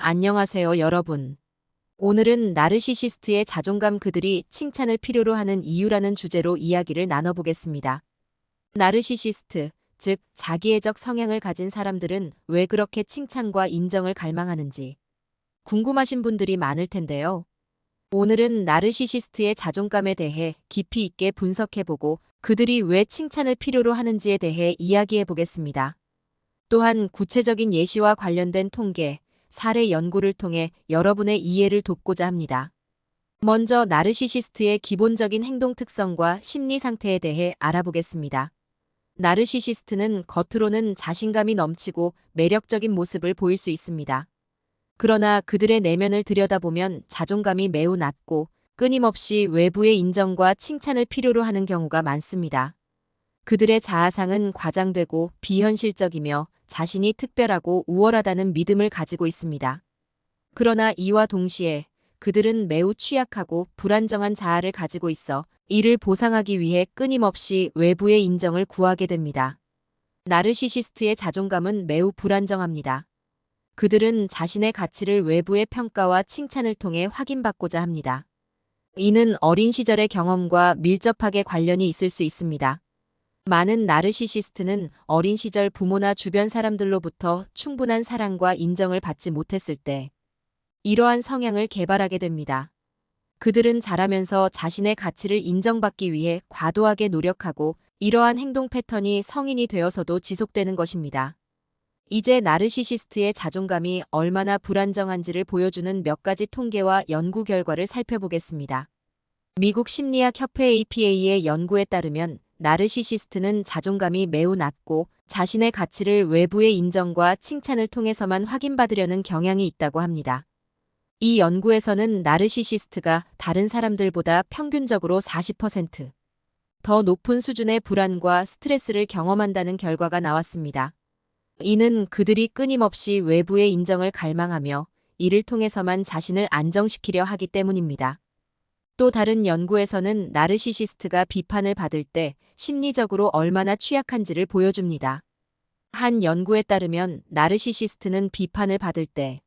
안녕하세요, 여러분. 오늘은 나르시시스트의 자존감 그들이 칭찬을 필요로 하는 이유라는 주제로 이야기를 나눠보겠습니다. 나르시시스트, 즉 자기애적 성향을 가진 사람들은 왜 그렇게 칭찬과 인정을 갈망하는지 궁금하신 분들이 많을 텐데요. 오늘은 나르시시스트의 자존감에 대해 깊이 있게 분석해보고 그들이 왜 칭찬을 필요로 하는지에 대해 이야기해보겠습니다. 또한 구체적인 예시와 관련된 통계, 사례 연구를 통해 여러분의 이해를 돕고자 합니다. 먼저 나르시시스트의 기본적인 행동 특성과 심리 상태에 대해 알아보겠습니다. 나르시시스트는 겉으로는 자신감이 넘치고 매력적인 모습을 보일 수 있습니다. 그러나 그들의 내면을 들여다보면 자존감이 매우 낮고 끊임없이 외부의 인정과 칭찬을 필요로 하는 경우가 많습니다. 그들의 자아상은 과장되고 비현실적이며 자신이 특별하고 우월하다는 믿음을 가지고 있습니다. 그러나 이와 동시에 그들은 매우 취약하고 불안정한 자아를 가지고 있어 이를 보상하기 위해 끊임없이 외부의 인정을 구하게 됩니다. 나르시시스트의 자존감은 매우 불안정합니다. 그들은 자신의 가치를 외부의 평가와 칭찬을 통해 확인받고자 합니다. 이는 어린 시절의 경험과 밀접하게 관련이 있을 수 있습니다. 많은 나르시시스트는 어린 시절 부모나 주변 사람들로부터 충분한 사랑과 인정을 받지 못했을 때 이러한 성향을 개발하게 됩니다. 그들은 자라면서 자신의 가치를 인정받기 위해 과도하게 노력하고 이러한 행동 패턴이 성인이 되어서도 지속되는 것입니다. 이제 나르시시스트의 자존감이 얼마나 불안정한지를 보여주는 몇 가지 통계와 연구 결과를 살펴보겠습니다. 미국 심리학 협회 APA의 연구에 따르면 나르시시스트는 자존감이 매우 낮고 자신의 가치를 외부의 인정과 칭찬을 통해서만 확인받으려는 경향이 있다고 합니다. 이 연구에서는 나르시시스트가 다른 사람들보다 평균적으로 40%더 높은 수준의 불안과 스트레스를 경험한다는 결과가 나왔습니다. 이는 그들이 끊임없이 외부의 인정을 갈망하며 이를 통해서만 자신을 안정시키려 하기 때문입니다. 또 다른 연구에서는 나르시시스트가 비판을 받을 때 심리적으로 얼마나 취약한지를 보여줍니다. 한 연구에 따르면 나르시시스트는 비판을 받을 때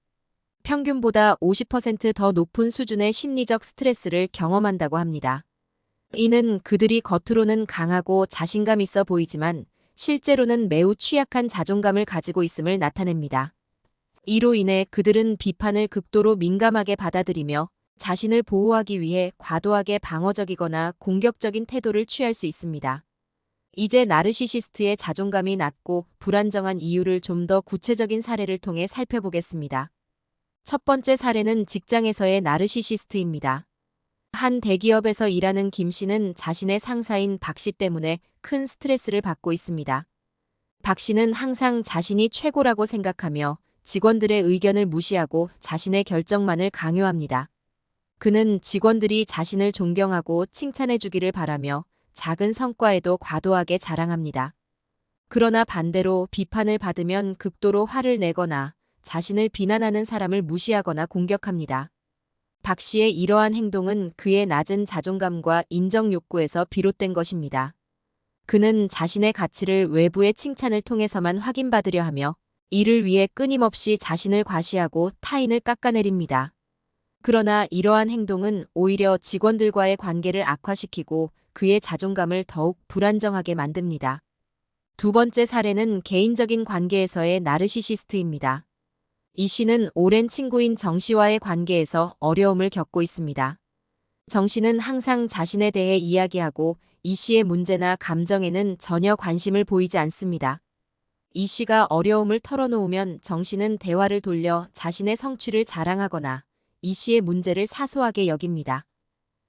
평균보다 50%더 높은 수준의 심리적 스트레스를 경험한다고 합니다. 이는 그들이 겉으로는 강하고 자신감 있어 보이지만 실제로는 매우 취약한 자존감을 가지고 있음을 나타냅니다. 이로 인해 그들은 비판을 극도로 민감하게 받아들이며 자신을 보호하기 위해 과도하게 방어적이거나 공격적인 태도를 취할 수 있습니다. 이제 나르시시스트의 자존감이 낮고 불안정한 이유를 좀 더 구체적인 사례를 통해 살펴보겠습니다. 첫 번째 사례는 직장에서의 나르시시스트입니다. 한 대기업에서 일하는 김 씨는 자신의 상사인 박 씨 때문에 큰 스트레스를 받고 있습니다. 박 씨는 항상 자신이 최고라고 생각하며 직원들의 의견을 무시하고 자신의 결정만을 강요합니다. 그는 직원들이 자신을 존경하고 칭찬해 주기를 바라며 작은 성과에도 과도하게 자랑합니다. 그러나 반대로 비판을 받으면 극도로 화를 내거나 자신을 비난하는 사람을 무시하거나 공격합니다. 박 씨의 이러한 행동은 그의 낮은 자존감과 인정 욕구에서 비롯된 것입니다. 그는 자신의 가치를 외부의 칭찬을 통해서만 확인받으려 하며 이를 위해 끊임없이 자신을 과시하고 타인을 깎아내립니다. 그러나 이러한 행동은 오히려 직원들과의 관계를 악화시키고 그의 자존감을 더욱 불안정하게 만듭니다. 두 번째 사례는 개인적인 관계에서의 나르시시스트입니다. 이 씨는 오랜 친구인 정 씨와의 관계에서 어려움을 겪고 있습니다. 정 씨는 항상 자신에 대해 이야기하고 이 씨의 문제나 감정에는 전혀 관심을 보이지 않습니다. 이 씨가 어려움을 털어놓으면 정 씨는 대화를 돌려 자신의 성취를 자랑하거나 이 씨의 문제를 사소하게 여깁니다.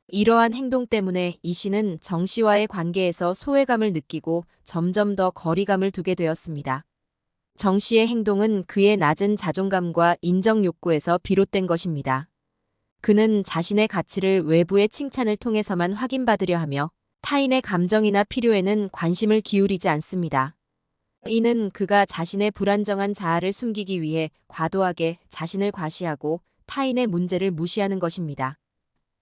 이러한 행동 때문에 이 씨는 정 씨와의 관계에서 소외감을 느끼고 점점 더 거리감을 두게 되었습니다. 정 씨의 행동은 그의 낮은 자존감과 인정 욕구에서 비롯된 것입니다. 그는 자신의 가치를 외부의 칭찬을 통해서만 확인받으려 하며 타인의 감정이나 필요에는 관심을 기울이지 않습니다. 이는 그가 자신의 불안정한 자아를 숨기기 위해 과도하게 자신을 과시하고 타인의 문제를 무시하는 것입니다.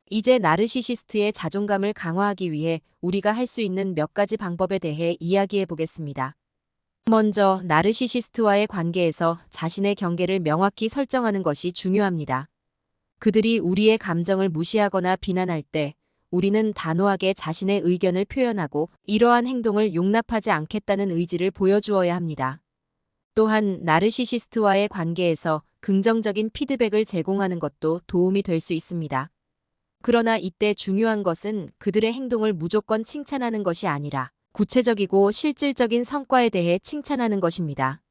이제 나르시시스트의 자존감을 강화하기 위해 우리가 할 수 있는 몇 가지 방법에 대해 이야기해 보겠습니다. 먼저 나르시시스트와의 관계에서 자신의 경계를 명확히 설정하는 것이 중요합니다. 그들이 우리의 감정을 무시하거나 비난할 때 우리는 단호하게 자신의 의견을 표현하고 이러한 행동을 용납하지 않겠다는 의지를 보여주어야 합니다. 또한 나르시시스트와의 관계에서 긍정적인 피드백을 제공하는 것도 도움이 될 수 있습니다. 그러나 이때 중요한 것은 그들의 행동을 무조건 칭찬하는 것이 아니라 구체적이고 실질적인 성과에 대해 칭찬하는 것입니다.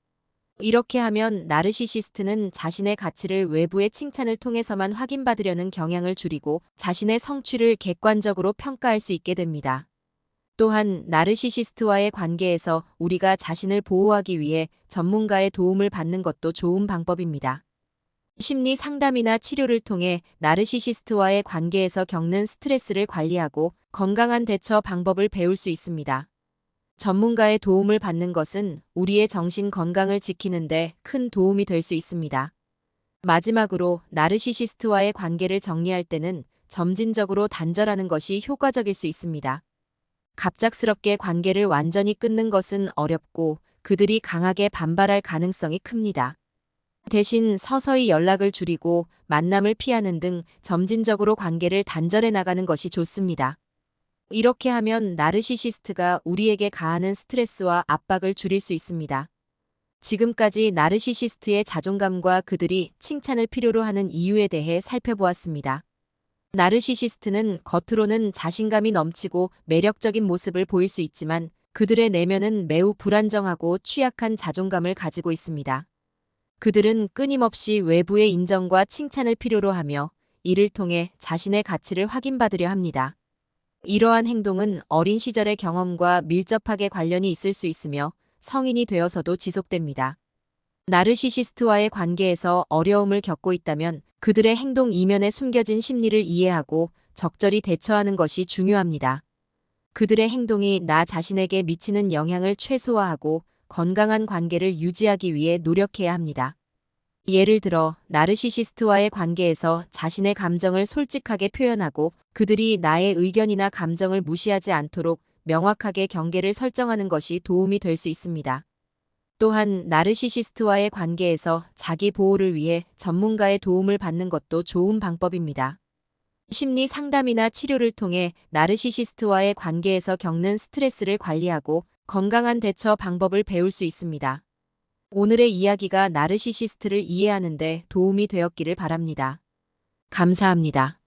이렇게 하면 나르시시스트는 자신의 가치를 외부의 칭찬을 통해서만 확인받으려는 경향을 줄이고 자신의 성취를 객관적으로 평가할 수 있게 됩니다. 또한 나르시시스트와의 관계에서 우리가 자신을 보호하기 위해 전문가의 도움을 받는 것도 좋은 방법입니다. 심리 상담이나 치료를 통해 나르시시스트와의 관계에서 겪는 스트레스를 관리하고 건강한 대처 방법을 배울 수 있습니다. 전문가의 도움을 받는 것은 우리의 정신 건강을 지키는 데 큰 도움이 될 수 있습니다. 마지막으로 나르시시스트와의 관계를 정리할 때는 점진적으로 단절하는 것이 효과적일 수 있습니다. 갑작스럽게 관계를 완전히 끊는 것은 어렵고 그들이 강하게 반발할 가능성이 큽니다. 대신 서서히 연락을 줄이고 만남을 피하는 등 점진적으로 관계를 단절해 나가는 것이 좋습니다. 이렇게 하면 나르시시스트가 우리에게 가하는 스트레스와 압박을 줄일 수 있습니다. 지금까지 나르시시스트의 자존감과 그들이 칭찬을 필요로 하는 이유에 대해 살펴보았습니다. 나르시시스트는 겉으로는 자신감이 넘치고 매력적인 모습을 보일 수 있지만 그들의 내면은 매우 불안정하고 취약한 자존감을 가지고 있습니다. 그들은 끊임없이 외부의 인정과 칭찬을 필요로 하며 이를 통해 자신의 가치를 확인받으려 합니다. 이러한 행동은 어린 시절의 경험과 밀접하게 관련이 있을 수 있으며 성인이 되어서도 지속됩니다. 나르시시스트와의 관계에서 어려움을 겪고 있다면 그들의 행동 이면에 숨겨진 심리를 이해하고 적절히 대처하는 것이 중요합니다. 그들의 행동이 나 자신에게 미치는 영향을 최소화하고 건강한 관계를 유지하기 위해 노력해야 합니다. 예를 들어 나르시시스트와의 관계에서 자신의 감정을 솔직하게 표현하고 그들이 나의 의견이나 감정을 무시하지 않도록 명확하게 경계를 설정하는 것이 도움이 될 수 있습니다. 또한 나르시시스트와의 관계에서 자기 보호를 위해 전문가의 도움을 받는 것도 좋은 방법입니다. 심리 상담이나 치료를 통해 나르시시스트와의 관계에서 겪는 스트레스를 관리하고 건강한 대처 방법을 배울 수 있습니다. 오늘의 이야기가 나르시시스트를 이해하는 데 도움이 되었기를 바랍니다. 감사합니다.